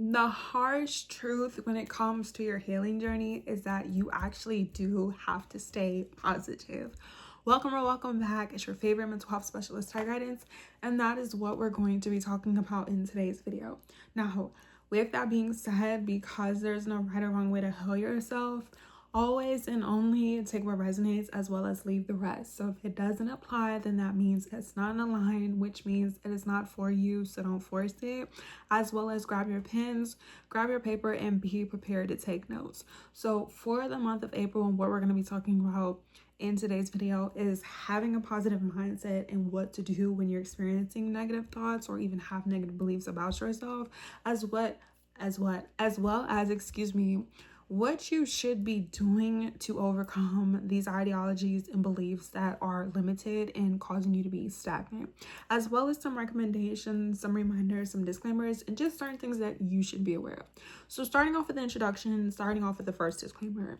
The harsh truth when it comes to your healing journey is that you actually do have to stay positive. Welcome or welcome back. It's your favorite mental health specialist, Ty Guidance, and that is what we're going to be talking about in today's video. Now, with that being said, because there's no right or wrong way to heal yourself, always and only take what resonates as well as leave the rest. So if it doesn't apply, then that means it's not in a line, which means it is not for you, so don't force it. As well as grab your pens, grab your paper, and be prepared to take notes. So for the month of April, and what we're going to be talking about in today's video is having a positive mindset and what to do when you're experiencing negative thoughts or even have negative beliefs about yourself, as well as what you should be doing to overcome these ideologies and beliefs that are limited and causing you to be stagnant, as well as some recommendations, some reminders, some disclaimers, and just certain things that you should be aware of. So starting off with the introduction, starting off with the first disclaimer,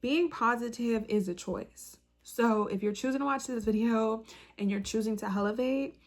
being positive is a choice. So if you're choosing to watch this video and you're choosing to elevate,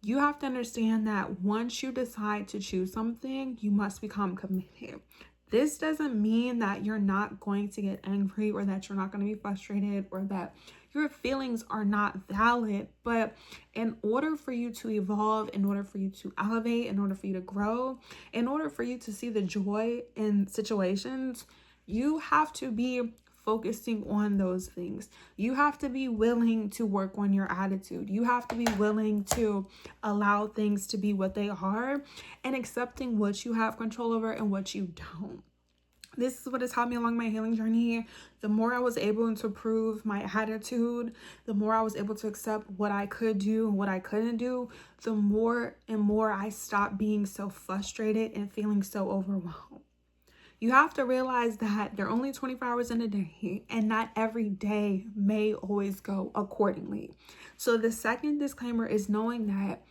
you have to understand that once you decide to choose something, you must become committed. This doesn't mean that you're not going to get angry or that you're not going to be frustrated or that your feelings are not valid. But in order for you to evolve, in order for you to elevate, in order for you to grow, in order for you to see the joy in situations, you have to be focusing on those things. You have to be willing to work on your attitude. You have to be willing to allow things to be what they are and accepting what you have control over and what you don't. This is what has helped me along my healing journey. The more I was able to improve my attitude, the more I was able to accept what I could do and what I couldn't do, the more and more I stopped being so frustrated and feeling so overwhelmed. You have to realize that there are only 24 hours in a day and not every day may always go accordingly. So the second disclaimer is knowing that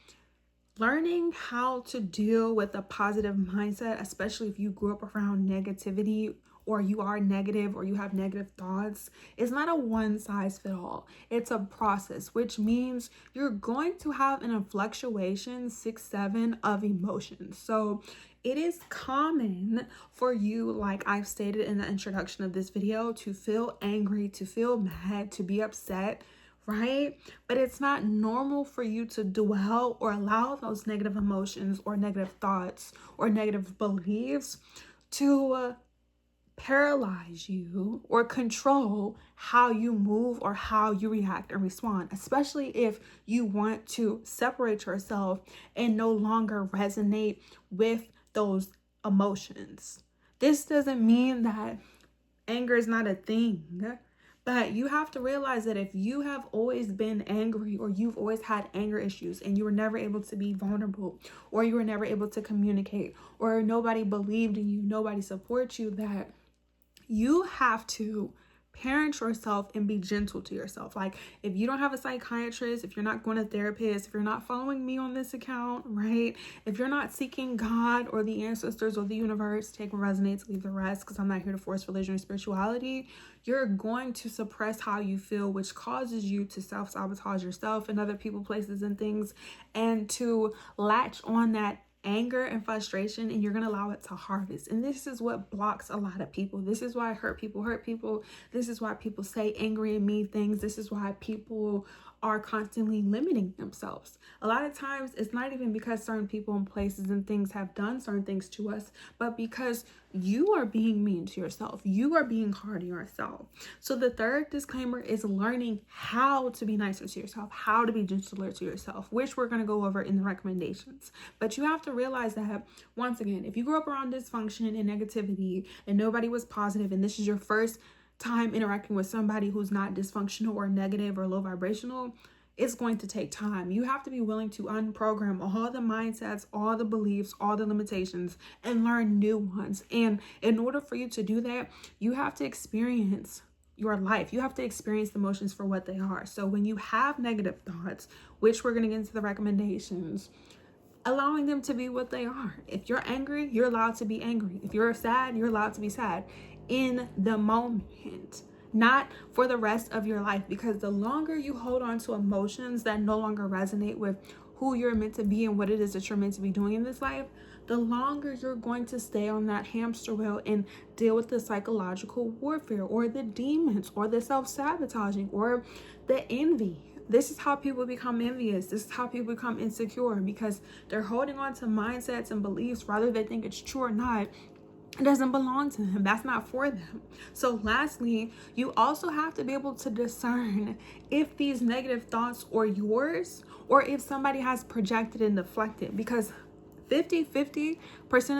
learning how to deal with a positive mindset, especially if you grew up around negativity or you are negative or you have negative thoughts, is not a one size fit all. It's a process, which means you're going to have an fluctuation 6-7 of emotions. So it is common for you, like I've stated in the introduction of this video, to feel angry, to feel mad, to be upset, right? But it's not normal for you to dwell or allow those negative emotions or negative thoughts or negative beliefs to paralyze you or control how you move or how you react and respond, especially if you want to separate yourself and no longer resonate with those emotions. This doesn't mean that anger is not a thing, but you have to realize that if you have always been angry or you've always had anger issues and you were never able to be vulnerable or you were never able to communicate or nobody believed in you, nobody supports you, that you have to parent yourself and be gentle to yourself. Like if you don't have a psychiatrist, if you're not going to therapist, if you're not following me on this account, right? If you're not seeking God or the ancestors or the universe, take what resonates, leave the rest, because I'm not here to force religion or spirituality. You're going to suppress how you feel, which causes you to self-sabotage yourself and other people, places, and things, and to latch on that anger and frustration, and you're going to allow it to harvest. And this is what blocks a lot of people. This is why hurt people. This is why people say angry and mean things. This is why people are constantly limiting themselves. A lot of times it's not even because certain people and places and things have done certain things to us, but because you are being mean to yourself. You are being hard on yourself. So the third disclaimer is learning how to be nicer to yourself, how to be gentler to yourself, which we're going to go over in the recommendations. But you have to realize that, once again, if you grew up around dysfunction and negativity and nobody was positive, and this is your first time interacting with somebody who's not dysfunctional or negative or low vibrational, it's going to take time. You have to be willing to unprogram all the mindsets, all the beliefs, all the limitations, and learn new ones. And in order for you to do that, you have to experience your life. You have to experience the emotions for what they are. So when you have negative thoughts, which we're going to get into the recommendations, allowing them to be what they are. If you're angry, you're allowed to be angry. If you're sad, you're allowed to be sad in the moment, not for the rest of your life, because the longer you hold on to emotions that no longer resonate with who you're meant to be and what it is that you're meant to be doing in this life, the longer you're going to stay on that hamster wheel and deal with the psychological warfare or the demons or the self-sabotaging or the envy. This is how people become envious. This is how people become insecure, because they're holding on to mindsets and beliefs, whether they think it's true or not. It doesn't belong to them. That's not for them. So lastly, you also have to be able to discern if these negative thoughts are yours or if somebody has projected and deflected, because 50%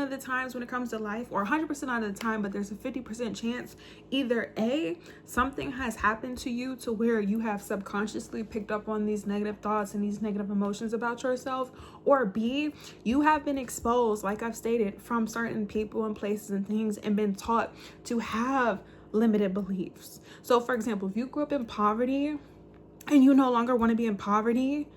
of the times when it comes to life, or 100% of the time, but there's a 50% chance either A, something has happened to you to where you have subconsciously picked up on these negative thoughts and these negative emotions about yourself, or B, you have been exposed, like I've stated, from certain people and places and things and been taught to have limited beliefs. So for example, if you grew up in poverty and you no longer want to be in poverty,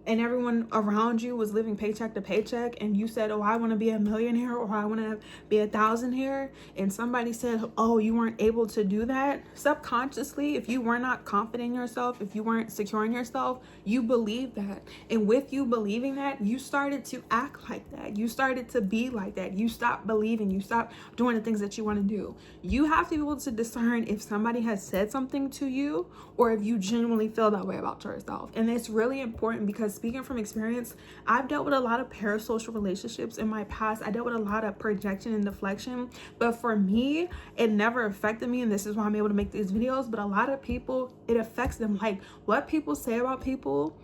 and everyone around you was living paycheck to paycheck, and you said, oh, I want to be a millionaire, or I want to be a thousandaire, and somebody said, oh, you weren't able to do that, subconsciously, if you were not confident in yourself, if you weren't secure in yourself, you believed that. And with you believing that, you started to act like that. You started to be like that. You stopped believing. You stopped doing the things that you want to do. You have to be able to discern if somebody has said something to you or if you genuinely feel that way about yourself. And it's really important, because speaking from experience, I've dealt with a lot of parasocial relationships in my past. I dealt with a lot of projection and deflection, but for me, it never affected me, and this is why I'm able to make these videos. But a lot of people, it affects them. Like, what people say about people,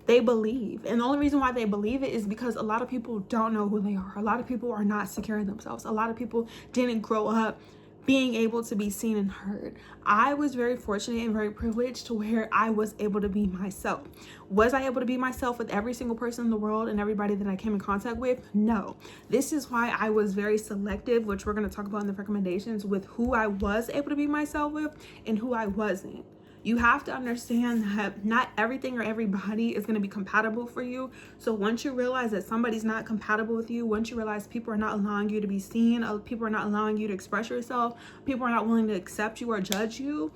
they believe. And the only reason why they believe it is because a lot of people don't know who they are. A lot of people are not secure in themselves. A lot of people didn't grow up being able to be seen and heard. I was very fortunate and very privileged to where I was able to be myself. Was I able to be myself with every single person in the world and everybody that I came in contact with? No. This is why I was very selective, which we're going to talk about in the recommendations, with who I was able to be myself with and who I wasn't. You have to understand that not everything or everybody is going to be compatible for you. So once you realize that somebody's not compatible with you, once you realize people are not allowing you to be seen, people are not allowing you to express yourself, people are not willing to accept you or judge you,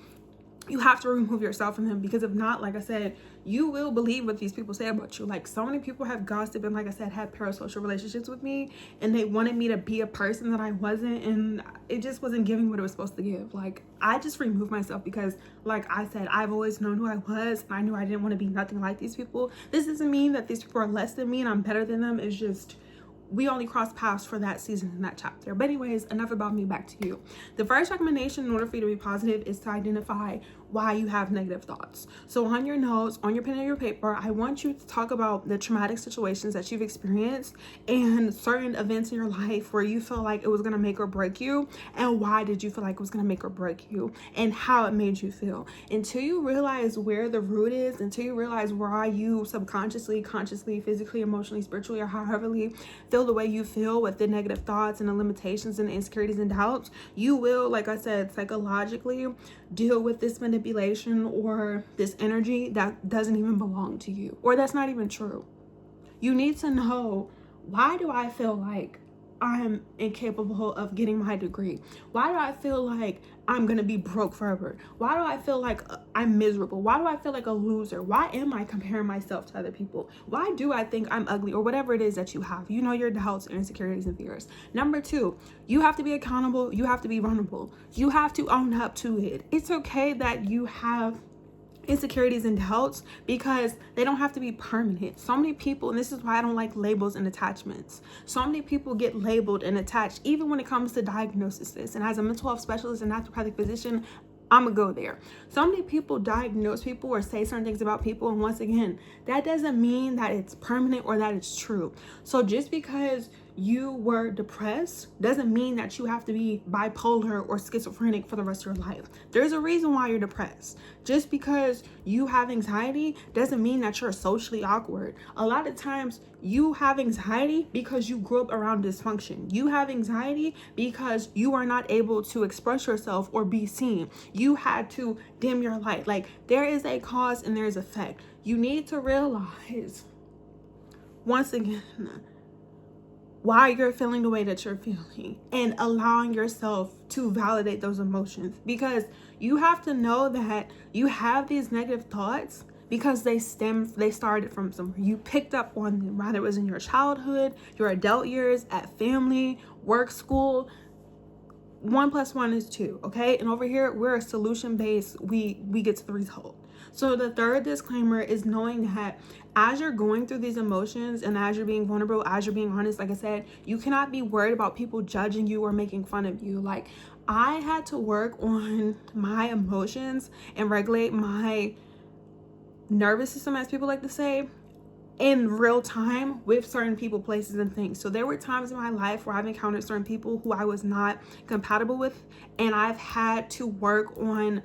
you have to remove yourself from them. Because if not, like I said, you will believe what these people say about you. Like, so many people have gossiped and, like I said, had parasocial relationships with me, and they wanted me to be a person that I wasn't, and it just wasn't giving what it was supposed to give. Like, I just removed myself because, like I said, I've always known who I was, and I knew I didn't want to be nothing like these people. This doesn't mean that these people are less than me and I'm better than them. It's just we only cross paths for that season in that chapter. But anyways, enough about me, back to you. The first recommendation in order for you to be positive is to identify why you have negative thoughts. So on your notes, on your pen or your paper, I want you to talk about the traumatic situations that you've experienced and certain events in your life where you feel like it was going to make or break you, and why did you feel like it was going to make or break you, and how it made you feel. Until you realize where the root is, until you realize why you subconsciously, consciously, physically, emotionally, spiritually, or however feel the way you feel with the negative thoughts and the limitations and the insecurities and doubts, you will, like I said, psychologically deal with this manipulation or this energy that doesn't even belong to you, or that's not even true. You need to know, why do I feel like I'm incapable of getting my degree? Why do I feel like I'm gonna be broke forever? Why do I feel like I'm miserable? Why do I feel like a loser? Why am I comparing myself to other people? Why do I think I'm ugly? Or whatever it is that you have. You know your doubts, insecurities, and fears. Number two, you have to be accountable. You have to be vulnerable. You have to own up to it. It's okay that you have insecurities and doubts, because they don't have to be permanent. So many people, and this is why I don't like labels and attachments, so many people get labeled and attached, even when it comes to diagnoses. And as a mental health specialist and naturopathic physician, I'm gonna go there. So many people diagnose people or say certain things about people, and once again, that doesn't mean that it's permanent or that it's true. So just because you were depressed doesn't mean that you have to be bipolar or schizophrenic for the rest of your life. There's a reason why you're depressed. Just because you have anxiety doesn't mean that you're socially awkward. A lot of times you have anxiety because you grew up around dysfunction. You have anxiety because you are not able to express yourself or be seen. You had to dim your light. Like, there is a cause and there's effect. You need to realize, once again, why you're feeling the way that you're feeling, and allowing yourself to validate those emotions, because you have to know that you have these negative thoughts because they started from somewhere. You picked up on them, whether it was in your childhood, your adult years, at family, work, school. 1 + 1 is 2, okay? And over here, we're a solution-based, we get to the result. So the third disclaimer is knowing that as you're going through these emotions and as you're being vulnerable, as you're being honest, like I said, you cannot be worried about people judging you or making fun of you. Like, I had to work on my emotions and regulate my nervous system, as people like to say, in real time with certain people, places, and things. So there were times in my life where I've encountered certain people who I was not compatible with, and I've had to work on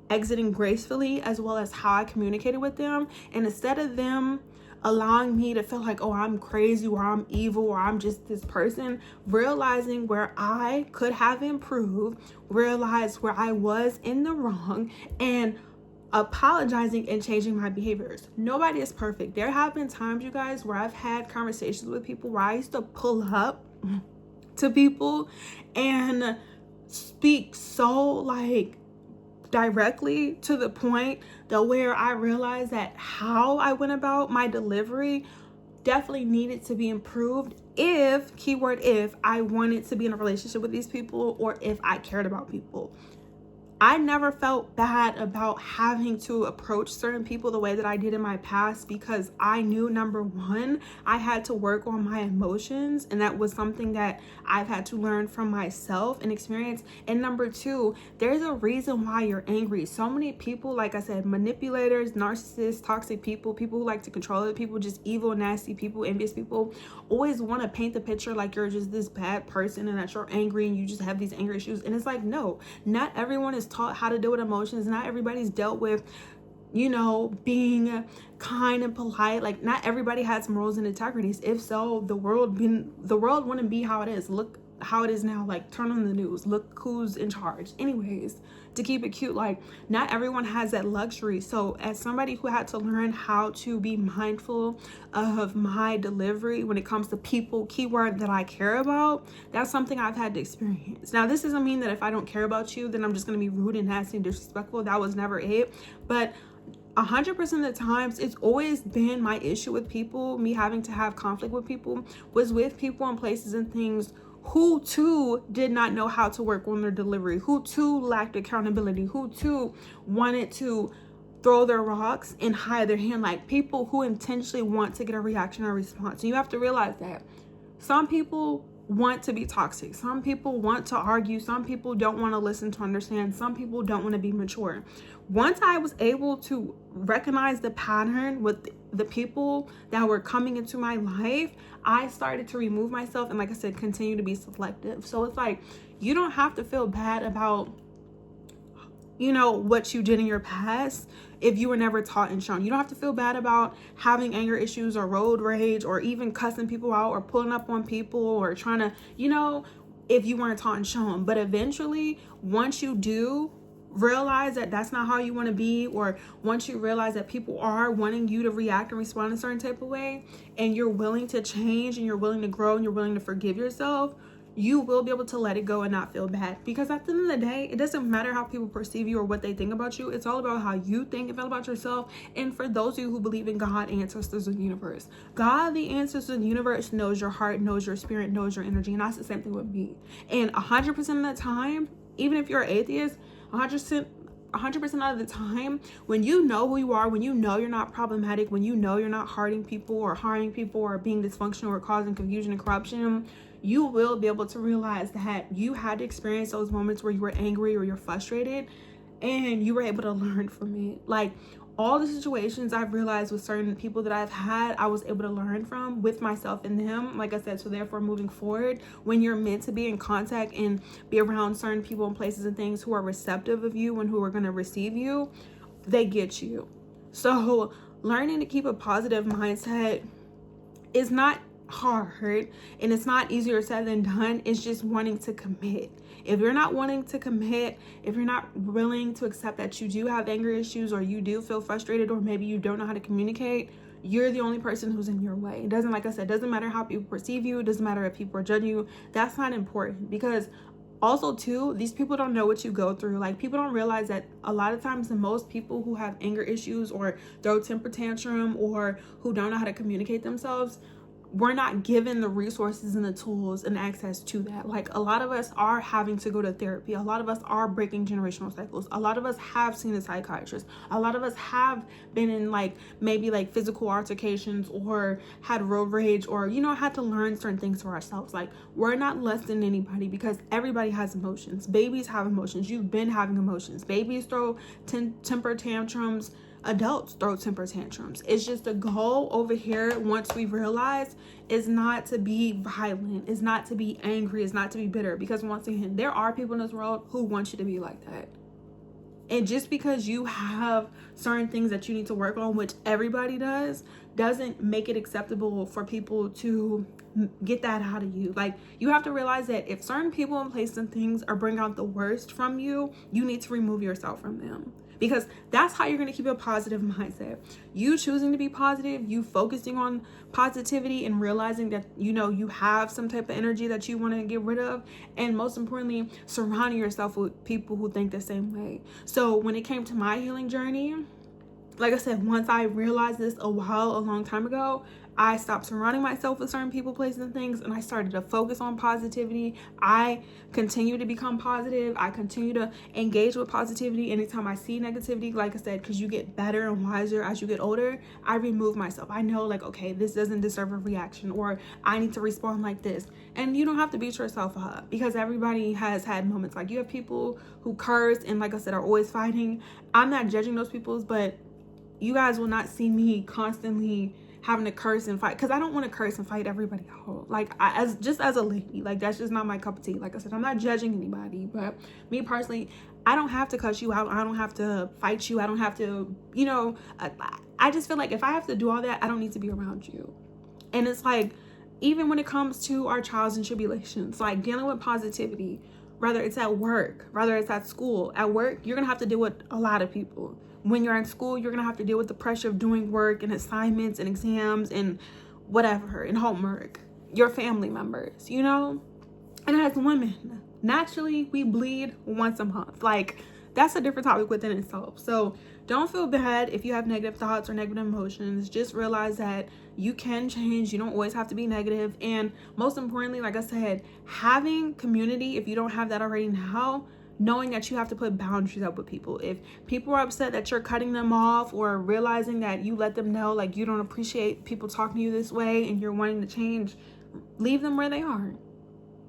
exiting gracefully, as well as how I communicated with them. And instead of them allowing me to feel like, oh, I'm crazy, or I'm evil, or I'm just this person, realizing where I could have improved, realize where I was in the wrong, and apologizing and changing my behaviors. Nobody is perfect. There have been times, you guys, where I've had conversations with people where I used to pull up to people and speak so like directly to the point that where I realized that how I went about my delivery definitely needed to be improved if, keyword if, I wanted to be in a relationship with these people, or if I cared about people. I never felt bad about having to approach certain people the way that I did in my past, because I knew, number one, I had to work on my emotions, and that was something that I've had to learn from myself and experience. And number two, there's a reason why you're angry. So many people, like I said, manipulators, narcissists, toxic people, people who like to control other people, just evil, nasty people, envious people, always want to paint the picture like you're just this bad person and that you're angry and you just have these anger issues. And it's like, no, not everyone is taught how to deal with emotions. Not everybody's dealt with, you know, being kind and polite. Like, not everybody has morals and integrities. If so, the world wouldn't be how it is. Look how it is now. Like, turn on the news, look who's in charge. Anyways, to keep it cute, like, not everyone has that luxury. So as somebody who had to learn how to be mindful of my delivery when it comes to people, keyword, that I care about, that's something I've had to experience. Now, this doesn't mean that if I don't care about you, then I'm just going to be rude and nasty and disrespectful. That was never it. But 100% of the times, it's always been my issue with people, me having to have conflict with people, was with people and places and things who too did not know how to work on their delivery, who too lacked accountability, who too wanted to throw their rocks and hide their hand, like people who intentionally want to get a reaction or response. And you have to realize that some people want to be toxic, some people want to argue, some people don't want to listen to understand, some people don't want to be mature. Once I was able to recognize the pattern with the people that were coming into my life, I started to remove myself and, like I said, continue to be selective. So it's like, you don't have to feel bad about, you know, what you did in your past if you were never taught and shown. You don't have to feel bad about having anger issues or road rage or even cussing people out or pulling up on people or trying to, you know, if you weren't taught and shown. But eventually, once you do realize that that's not how you want to be, or once you realize that people are wanting you to react and respond in a certain type of way, and you're willing to change and you're willing to grow and you're willing to forgive yourself, you will be able to let it go and not feel bad. Because at the end of the day, it doesn't matter how people perceive you or what they think about you. It's all about how you think and feel about yourself. And for those of you who believe in God, ancestors, and universe, God, the ancestors, and universe knows your heart, knows your spirit, knows your energy. And that's the same thing with me. And 100% of the time, even if you're an atheist, 100% of the time, when you know who you are, when you know you're not problematic, when you know you're not hurting people or harming people or being dysfunctional or causing confusion and corruption, you will be able to realize that you had to experience those moments where you were angry or you're frustrated, and you were able to learn from it. Like, all the situations I've realized with certain people that I've had, I was able to learn from with myself and them, like I said. So therefore, moving forward, when you're meant to be in contact and be around certain people and places and things who are receptive of you and who are going to receive you, they get you. So learning to keep a positive mindset is not hard, and it's not easier said than done. It's just wanting to commit. If you're not wanting to commit, if you're not willing to accept that you do have anger issues, or you do feel frustrated, or maybe you don't know how to communicate, you're the only person who's in your way. It doesn't, like I said, doesn't matter how people perceive you. It doesn't matter if people are judging you. That's not important, because Also too, these people don't know what you go through. Like, people don't realize that a lot of times the most people who have anger issues or throw temper tantrum or who don't know how to communicate themselves, we're not given the resources and the tools and access to that. Like, a lot of us are having to go to therapy. A lot of us are breaking generational cycles. A lot of us have seen a psychiatrist. A lot of us have been in like maybe like physical altercations or had road rage, or had to learn certain things for ourselves. Like, we're not less than anybody because everybody has emotions. Babies have emotions. You've been having emotions. Babies throw temper tantrums. Adults throw temper tantrums. It's just the goal over here, once we realize, is not to be violent, is not to be angry, is not to be bitter. Because once again, there are people in this world who want you to be like that. And just because you have certain things that you need to work on, which everybody does, doesn't make it acceptable for people to get that out of you. Like, you have to realize that if certain people and places and things are bringing out the worst from you, you need to remove yourself from them. Because that's how you're going to keep a positive mindset. You choosing to be positive, you focusing on positivity and realizing that, you have some type of energy that you want to get rid of. And most importantly, surrounding yourself with people who think the same way. So when it came to my healing journey, like I said, once I realized this a long time ago, I stopped surrounding myself with certain people, places, and things, and I started to focus on positivity. I continue to become positive. I continue to engage with positivity anytime I see negativity. Like I said, because you get better and wiser as you get older, I remove myself. I know, like, okay, this doesn't deserve a reaction, or I need to respond like this. And you don't have to beat yourself up, because everybody has had moments. Like, you have people who curse and, like I said, are always fighting. I'm not judging those people, but you guys will not see me constantly having to curse and fight, because I don't want to curse and fight everybody out. Like, as a lady, like, that's just not my cup of tea. Like I said, I'm not judging anybody, but me personally, I don't have to cuss you out. I don't have to fight you. I don't have to, I just feel like if I have to do all that, I don't need to be around you. And it's like, even when it comes to our trials and tribulations, like dealing with positivity, whether it's at work, whether it's at school. At work, you're gonna have to deal with a lot of people. When you're in school, you're gonna have to deal with the pressure of doing work and assignments and exams and whatever, and homework. Your family members, And as women, naturally, we bleed once a month. Like, that's a different topic within itself. So don't feel bad if you have negative thoughts or negative emotions. Just realize that you can change. You don't always have to be negative. And most importantly, like I said, having community, if you don't have that already now, knowing that you have to put boundaries up with people. If people are upset that you're cutting them off, or realizing that you let them know, like, you don't appreciate people talking to you this way and you're wanting to change, leave them where they are.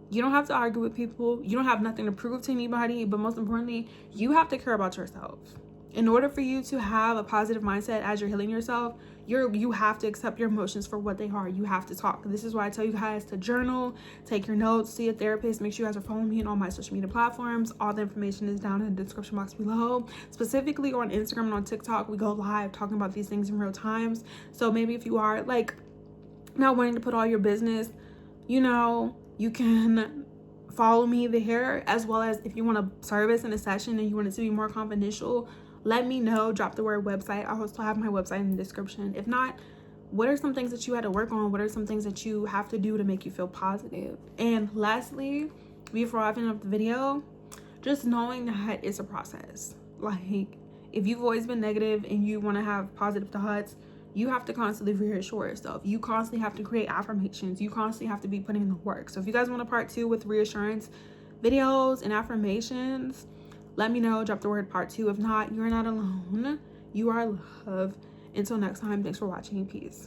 You don't have to argue with people. You don't have nothing to prove to anybody. But most importantly, you have to care about yourself. In order for you to have a positive mindset as you're healing yourself, you have to accept your emotions for what they are. You have to talk. This is why I tell you guys to journal, take your notes, see a therapist. Make sure you guys are following me on all my social media platforms. All the information is down in the description box below. Specifically on Instagram and on TikTok, we go live talking about these things in real times. So maybe if you are like not wanting to put all your business, you can follow me there, as well as if you want a service in a session and you want it to be more confidential, let me know. Drop the word website. I also have my website in the description. If not, what are some things that you had to work on? What are some things that you have to do to make you feel positive? And lastly, before I finish up the video, just knowing that it's a process. Like, if you've always been negative and you want to have positive thoughts, you have to constantly reassure yourself. You constantly have to create affirmations. You constantly have to be putting in the work. So if you guys want a part 2 with reassurance videos and affirmations, let me know. Drop the word part 2. If not, you're not alone. You are loved. Until next time, thanks for watching. Peace.